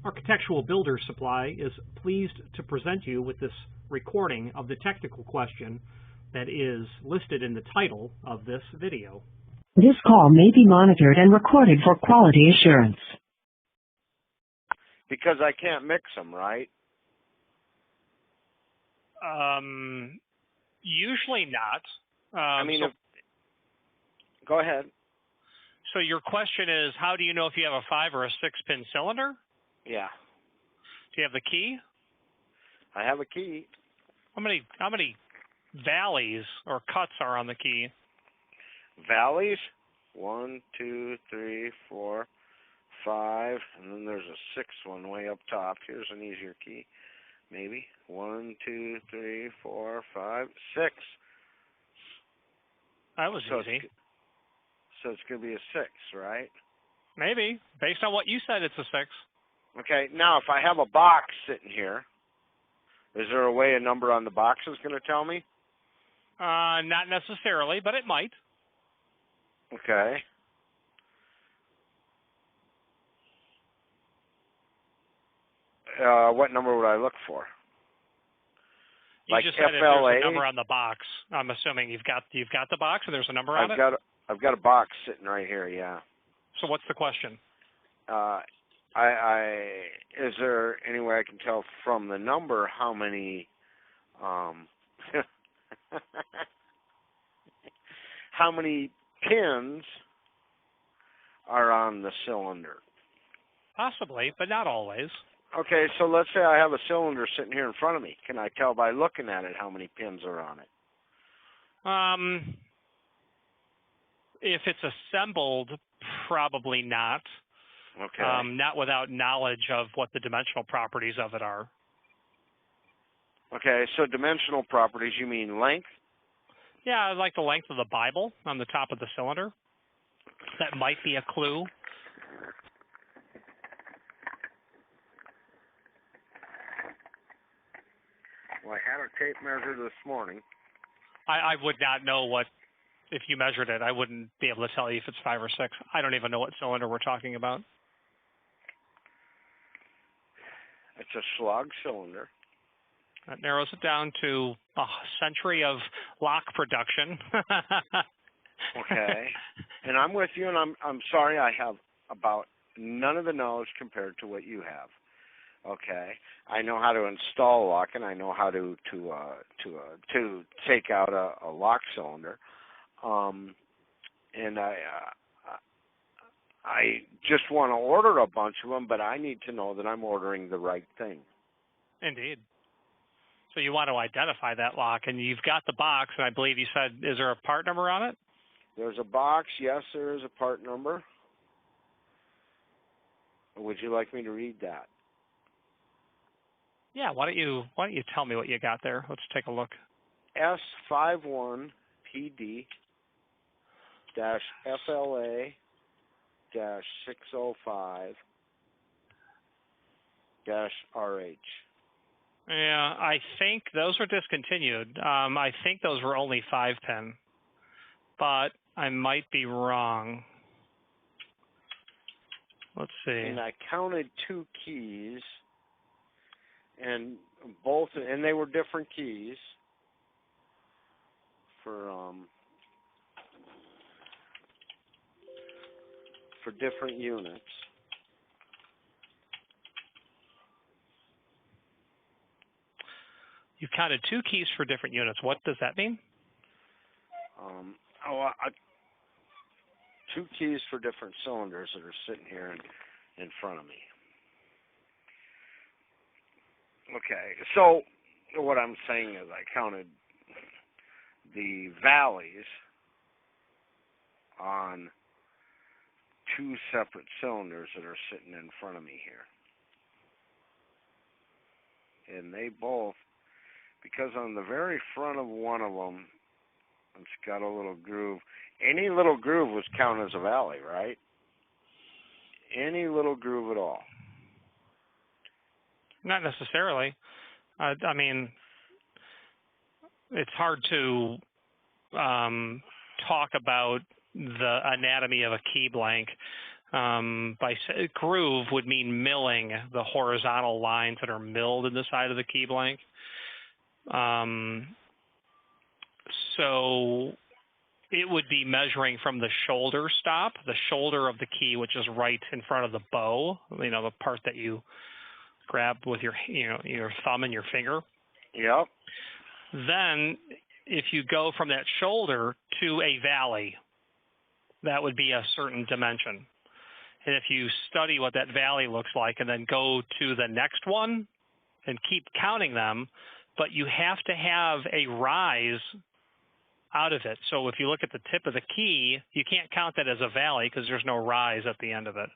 Architectural Builder Supply is pleased to present you with this recording of the technical question that is listed in the title of this video. This call may be monitored and recorded for quality assurance. Because I can't mix them, right? Usually not. Go ahead. So your question is, how do you know if you have a 5 or a 6-pin cylinder? Yeah. Do you have the key? I have a key. How many valleys or cuts are on the key? Valleys? 1, 2, 3, 4, 5, and then there's a 6th one way up top. Here's an easier key. Maybe 1, 2, 3, 4, 5, 6. That was easy. So it's going to be a 6, right? Maybe. Based on what you said, it's a 6. Okay. Now, if I have a box sitting here, is there a way a number on the box is going to tell me? Not necessarily, but it might. Okay. What number would I look for? You like just said FLA? if there's a number on the box. I'm assuming you've got the box and there's a number on it? I've got a box sitting right here, yeah. So what's the question? Is there any way I can tell from the number how many how many pins are on the cylinder? Possibly, but not always. Okay, so let's say I have a cylinder sitting here in front of me. Can I tell by looking at it how many pins are on it? If it's assembled, probably not. Okay. Not without knowledge of what the dimensional properties of it are. Okay, so dimensional properties, you mean length? Yeah, like the length of the Bible on the top of the cylinder. That might be a clue. Well, I had a tape measure this morning. I would not know what, if you measured it, I wouldn't be able to tell you if it's 5 or 6. I don't even know what cylinder we're talking about. It's a Schlage cylinder. That narrows it down to a century of lock production. Okay. And I'm with you, and I'm sorry I have about none of the knowledge compared to what you have. Okay. I know how to install a lock, and I know how to take out a lock cylinder. And I just want to order a bunch of them, but I need to know that I'm ordering the right thing. Indeed. So you want to identify that lock, and you've got the box, and I believe you said, is there a part number on it? There's a box. Yes, there is a part number. Would you like me to read that? Yeah, why don't you tell me what you got there? Let's take a look. S51PD-FLA-605-RH. Yeah, I think those were discontinued. I think those were only 5-pin, but I might be wrong. Let's see. And I counted 2 keys, and they were different keys for different units. You've counted 2 keys for different units. What does that mean? 2 keys for different cylinders that are sitting here in front of me. Okay, so what I'm saying is I counted the valleys on 2 separate cylinders that are sitting in front of me here. And they both, because on the very front of one of them, it's got a little groove. Any little groove was counted as a valley, right? Any little groove at all. Not necessarily. I mean, it's hard to talk about the anatomy of a key blank Groove would mean milling the horizontal lines that are milled in the side of the key blank. So it would be measuring from the shoulder stop, the shoulder of the key, which is right in front of the bow, the part that you grab with your thumb and your finger. Yep. Then if you go from that shoulder to a valley, that would be a certain dimension. And if you study what that valley looks like and then go to the next one and keep counting them, but you have to have a rise out of it. So if you look at the tip of the key, you can't count that as a valley because there's no rise at the end of it.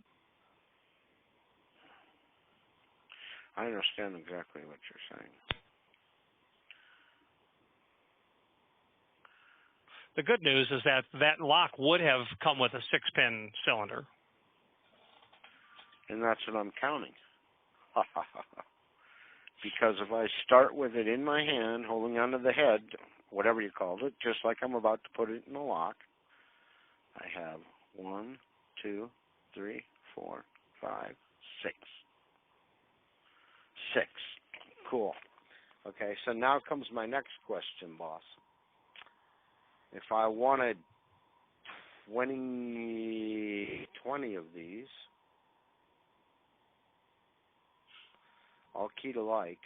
I understand exactly what you're saying. The good news is that that lock would have come with a 6-pin cylinder. And that's what I'm counting. Because if I start with it in my hand, holding onto the head, whatever you called it, just like I'm about to put it in the lock, I have 1, 2, 3, 4, 5, 6. 6. Cool. Okay, so now comes my next question, boss. If I wanted 20 of these, all keyed alike,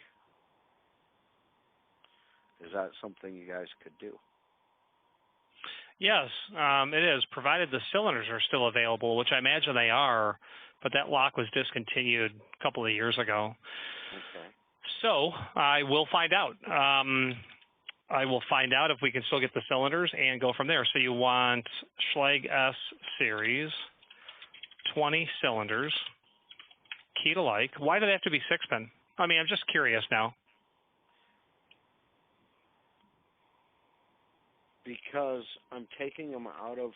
is that something you guys could do? Yes, it is, provided the cylinders are still available, which I imagine they are, but that lock was discontinued a couple of years ago. Okay. So I will find out. I will find out if we can still get the cylinders and go from there. So you want Schlage S series, 20 cylinders, keyed alike. Why do they have to be 6-pin? I mean, I'm just curious now. Because I'm taking them out of...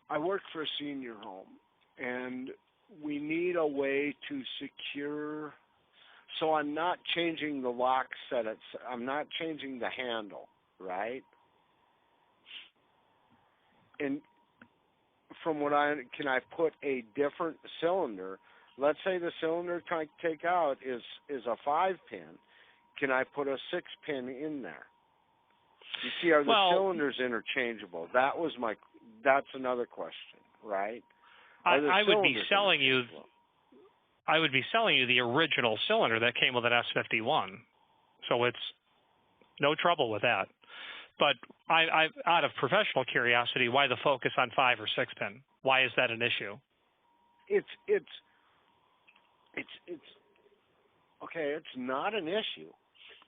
I work for a senior home, and we need a way to secure... So I'm not changing the lock set. I'm not changing the handle, right? And from what can I put a different cylinder? Let's say the cylinder I take out is a 5-pin. Can I put a 6-pin in there? You see, are the cylinders interchangeable? That's another question, right? I would be selling you. I would be selling you the original cylinder that came with an S51, so it's no trouble with that. But I out of professional curiosity, why the focus on 5 or 6-pin? Why is that an issue? It's okay. It's not an issue,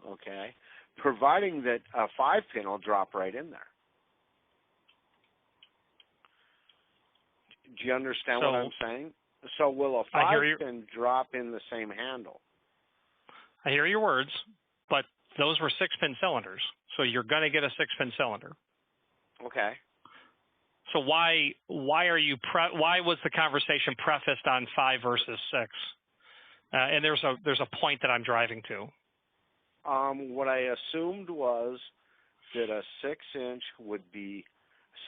okay, providing that a 5-pin will drop right in there. Do you understand what I'm saying? So will a 5-pin drop in the same handle? I hear your words, but those were 6-pin cylinders, so you're going to get a 6-pin cylinder. Okay. So why was the conversation prefaced on 5 versus 6? And there's a point that I'm driving to. What I assumed was that a 6-inch would be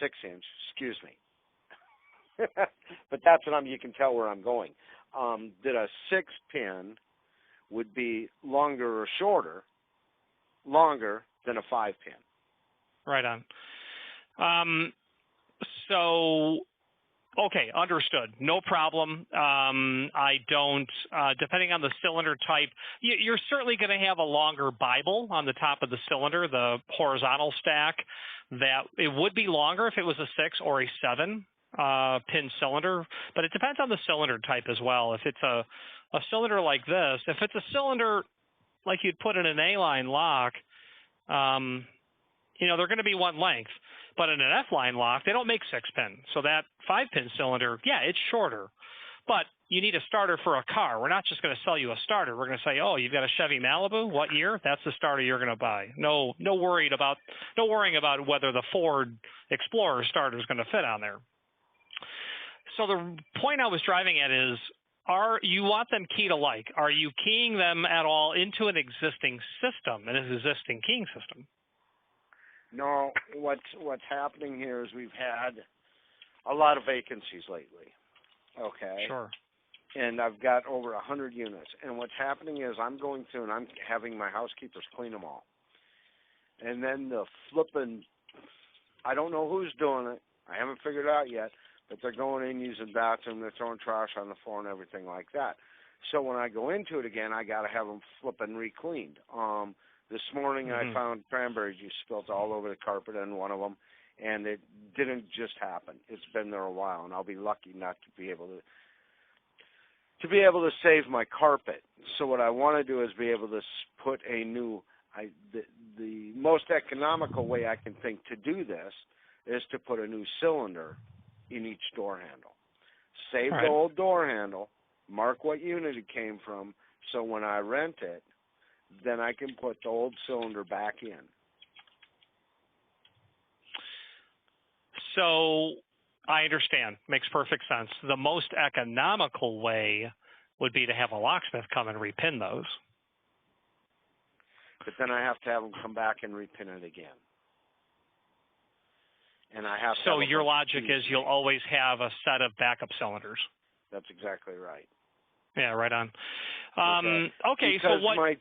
6-inch. Excuse me. But that's what you can tell where I'm going. That a 6-pin would be longer or shorter, longer than a 5-pin. Right on. So, okay, understood. No problem. I don't, depending on the cylinder type, you're certainly going to have a longer Bible on the top of the cylinder, the horizontal stack. That it would be longer if it was a 6 or a 7. Pin cylinder, but it depends on the cylinder type as well. If it's a cylinder like this, if it's a cylinder like you'd put in an A-line lock, they're going to be one length. But in an F-line lock, they don't make 6-pin. So that 5-pin cylinder, yeah, it's shorter. But you need a starter for a car. We're not just going to sell you a starter. We're going to say, oh, you've got a Chevy Malibu? What year? That's the starter you're going to buy. No worrying about whether the Ford Explorer starter is going to fit on there. So the point I was driving at is, you want them keyed alike. Are you keying them at all into an existing system, an existing keying system? No, what's happening here is we've had a lot of vacancies lately. Okay. Sure. And I've got over 100 units. And what's happening is I'm going through and I'm having my housekeepers clean them all. And then the flipping, I don't know who's doing it. I haven't figured it out yet. But they're going in using the bathroom. They're throwing trash on the floor and everything like that. So when I go into it again, I got to have them flipping re-cleaned. This morning I found cranberry juice spilt all over the carpet on one of them. And it didn't just happen. It's been there a while, and I'll be lucky not to be able to save my carpet. So what I want to do is be able to put a new. The most economical way I can think to do this is to put a new cylinder in each door handle. Save the old door handle, mark what unit it came from, so when I rent it, then I can put the old cylinder back in. So I understand. Makes perfect sense. The most economical way would be to have a locksmith come and repin those. But then I have to have them come back and repin it again. And I have to. So your logic is you'll always have a set of backup cylinders. That's exactly right. Yeah, right on. Okay, because so what?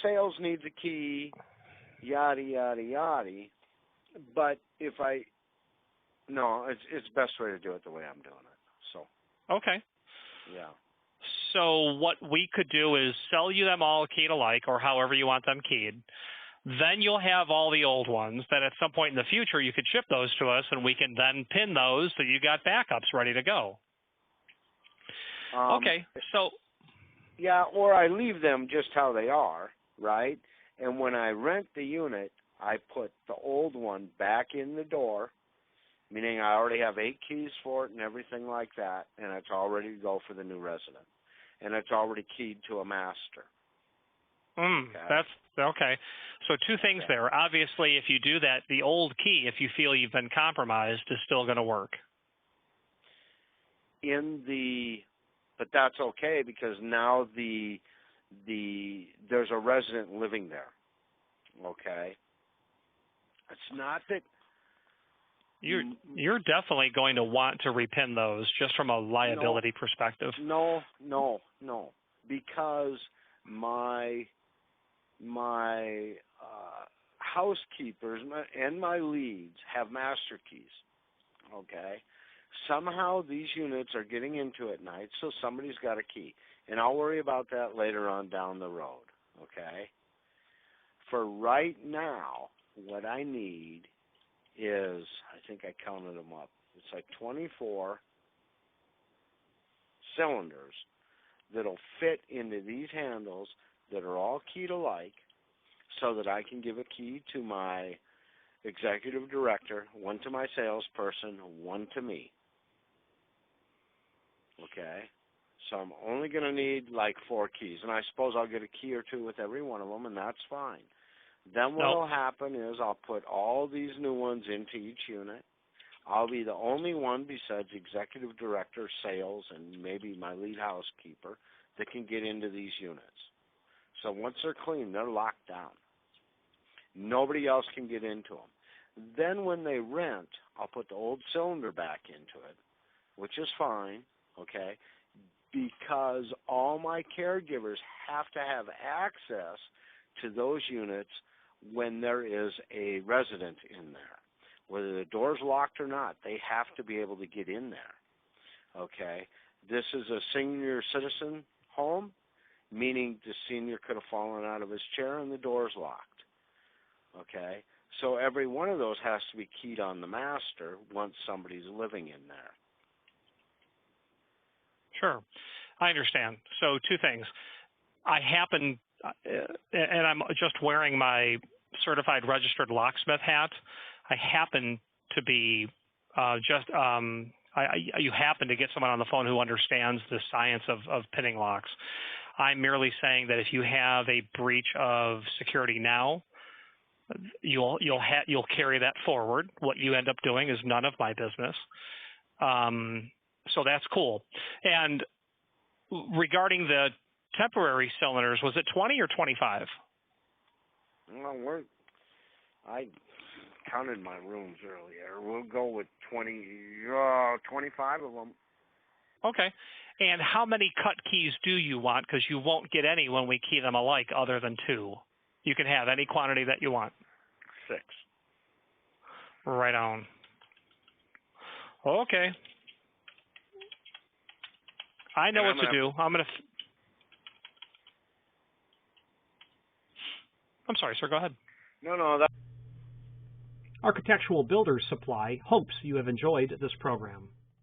Sales needs a key, yada yada yada. But if it's best way to do it the way I'm doing it. So. Okay. Yeah. So what we could do is sell you them all keyed alike, or however you want them keyed. Then you'll have all the old ones that at some point in the future you could ship those to us, and we can then pin those so you got backups ready to go. Okay, so. Yeah, or I leave them just how they are, right? And when I rent the unit, I put the old one back in the door, meaning I already have 8 keys for it and everything like that, and it's all ready to go for the new resident. And it's already keyed to a master. That's okay. So 2 things there. Obviously, if you do that, the old key, if you feel you've been compromised, is still going to work. But that's okay because now there's a resident living there. Okay. It's not that. You're definitely going to want to repin those just from a liability perspective. No, because my housekeepers and my leads have master keys. Okay, somehow these units are getting into at night, so somebody's got a key, and I'll worry about that later on down the road. Okay, for right now, what I need is, I think I counted them up, it's like 24 cylinders that'll fit into these handles that are all keyed alike so that I can give a key to my executive director, one to my salesperson, one to me. Okay? So I'm only going to need like 4 keys, and I suppose I'll get a key or 2 with every one of them, and that's fine. Then what will happen is I'll put all these new ones into each unit. I'll be the only one besides executive director, sales, and maybe my lead housekeeper that can get into these units. So once they're clean, they're locked down. Nobody else can get into them. Then when they rent, I'll put the old cylinder back into it, which is fine, okay, because all my caregivers have to have access to those units when there is a resident in there. Whether the door's locked or not, they have to be able to get in there, okay? This is a senior citizen home, meaning the senior could have fallen out of his chair and the door's locked, okay? So every one of those has to be keyed on the master once somebody's living in there. Sure. I understand. So 2 things. I happen, and I'm just wearing my certified registered locksmith hat, I happen to be you happen to get someone on the phone who understands the science of pinning locks. I'm merely saying that if you have a breach of security now, you'll carry that forward. What you end up doing is none of my business. So that's cool. And regarding the temporary cylinders, was it 20 or 25? Well, counted my rooms earlier. We'll go with 25 of them. Okay. And how many cut keys do you want? Because you won't get any when we key them alike other than 2. You can have any quantity that you want. 6. Right on. Okay. I know what to do. I'm sorry, sir. Go ahead. No, that. Architectural Builders Supply hopes you have enjoyed this program.